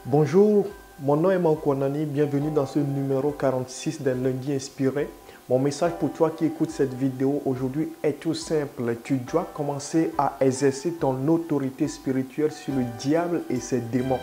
Bonjour, mon nom est Maoukonani, bienvenue dans ce numéro 46 d'un lundi inspiré. Mon message pour toi qui écoutes cette vidéo aujourd'hui est tout simple. Tu dois commencer à exercer ton autorité spirituelle sur le diable et ses démons.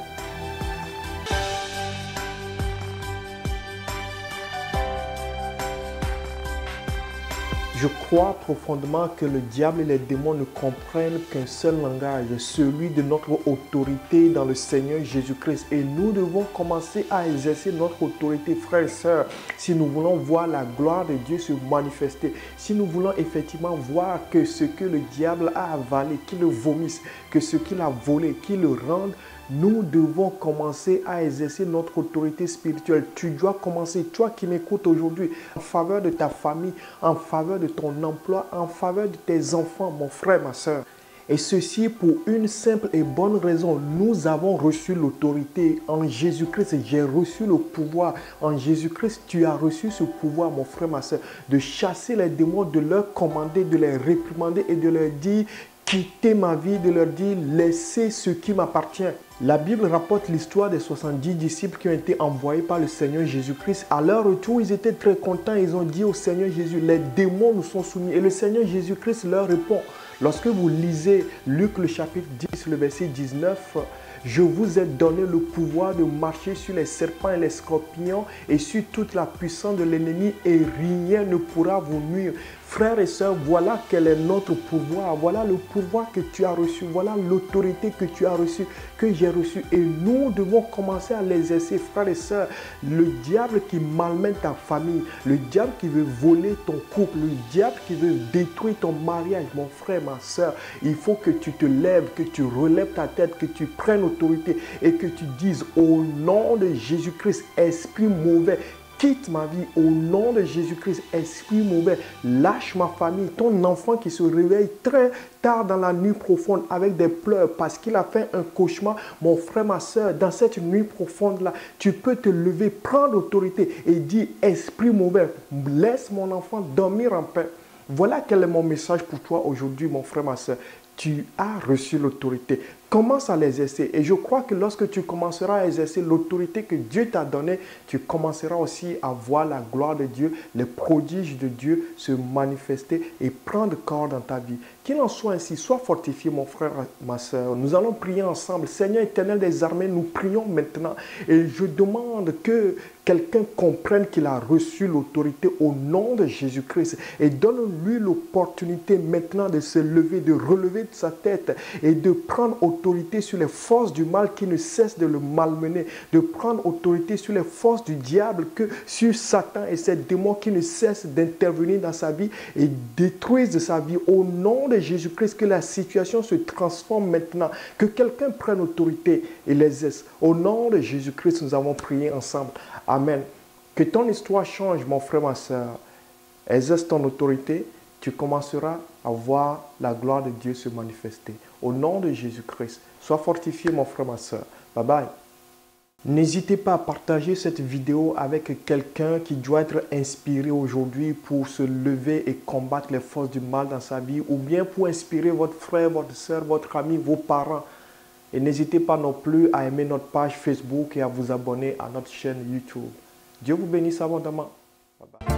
Je crois profondément que le diable et les démons ne comprennent qu'un seul langage, celui de notre autorité dans le Seigneur Jésus-Christ. Et nous devons commencer à exercer notre autorité, frères et sœurs, si nous voulons voir la gloire de Dieu se manifester, si nous voulons effectivement voir que ce que le diable a avalé, qu'il le vomisse, que ce qu'il a volé, qu'il le rende, nous devons commencer à exercer notre autorité spirituelle. Tu dois commencer, toi qui m'écoutes aujourd'hui, en faveur de ta famille, en faveur de ton emploi, en faveur de tes enfants, mon frère, ma soeur. Et ceci pour une simple et bonne raison. Nous avons reçu l'autorité en Jésus-Christ. J'ai reçu le pouvoir. En Jésus-Christ, tu as reçu ce pouvoir, mon frère, ma soeur, de chasser les démons, de leur commander, de les réprimander et de leur dire: quittez ma vie, de leur dire: laissez ce qui m'appartient. La Bible rapporte l'histoire des 70 disciples qui ont été envoyés par le Seigneur Jésus-Christ. À leur retour, ils étaient très contents. Ils ont dit au Seigneur Jésus: les démons nous sont soumis. Et le Seigneur Jésus-Christ leur répond. Lorsque vous lisez Luc le chapitre 10, le verset 19, je vous ai donné le pouvoir de marcher sur les serpents et les scorpions et sur toute la puissance de l'ennemi et rien ne pourra vous nuire. Frères et sœurs, voilà quel est notre pouvoir. Voilà le pouvoir que tu as reçu. Voilà l'autorité que tu as reçue, que j'ai reçue. Et nous devons commencer à l'exercer, frères et sœurs. Le diable qui malmène ta famille, le diable qui veut voler ton couple, le diable qui veut détruire ton mariage, mon frère, ma sœur, il faut que tu te lèves, que tu relèves ta tête, que tu prennes autorité et que tu dises: au nom de Jésus-Christ, esprit mauvais, quitte ma vie au nom de Jésus-Christ, esprit mauvais, lâche ma famille. Ton enfant qui se réveille très tard dans la nuit profonde avec des pleurs parce qu'il a fait un cauchemar, mon frère, ma soeur, dans cette nuit profonde-là, tu peux te lever, prendre autorité et dire: esprit mauvais, laisse mon enfant dormir en paix. Voilà quel est mon message pour toi aujourd'hui, mon frère, ma soeur. Tu as reçu l'autorité. Commence à l'exercer. Et je crois que lorsque tu commenceras à exercer l'autorité que Dieu t'a donnée, tu commenceras aussi à voir la gloire de Dieu, les prodiges de Dieu se manifester et prendre corps dans ta vie. Qu'il en soit ainsi, sois fortifié, mon frère, ma soeur. Nous allons prier ensemble. Seigneur éternel des armées, nous prions maintenant. Et je demande que quelqu'un comprenne qu'il a reçu l'autorité au nom de Jésus-Christ. Et donne-lui l'opportunité maintenant de se lever, de relever de sa tête et de prendre autorité sur les forces du mal qui ne cessent de le malmener, de prendre autorité sur les forces du diable, sur Satan et ses démons qui ne cessent d'intervenir dans sa vie et détruisent de sa vie. Au nom de Jésus-Christ, que la situation se transforme maintenant, que quelqu'un prenne autorité et l'exerce. Au nom de Jésus-Christ, nous avons prié ensemble. Amen. Que ton histoire change, mon frère, ma soeur. Exerce ton autorité, tu commenceras à voir la gloire de Dieu se manifester. Au nom de Jésus-Christ, sois fortifié, mon frère, ma soeur. Bye bye. N'hésitez pas à partager cette vidéo avec quelqu'un qui doit être inspiré aujourd'hui pour se lever et combattre les forces du mal dans sa vie, ou bien pour inspirer votre frère, votre soeur, votre ami, vos parents. Et n'hésitez pas non plus à aimer notre page Facebook et à vous abonner à notre chaîne YouTube. Dieu vous bénisse abondamment. Bye bye.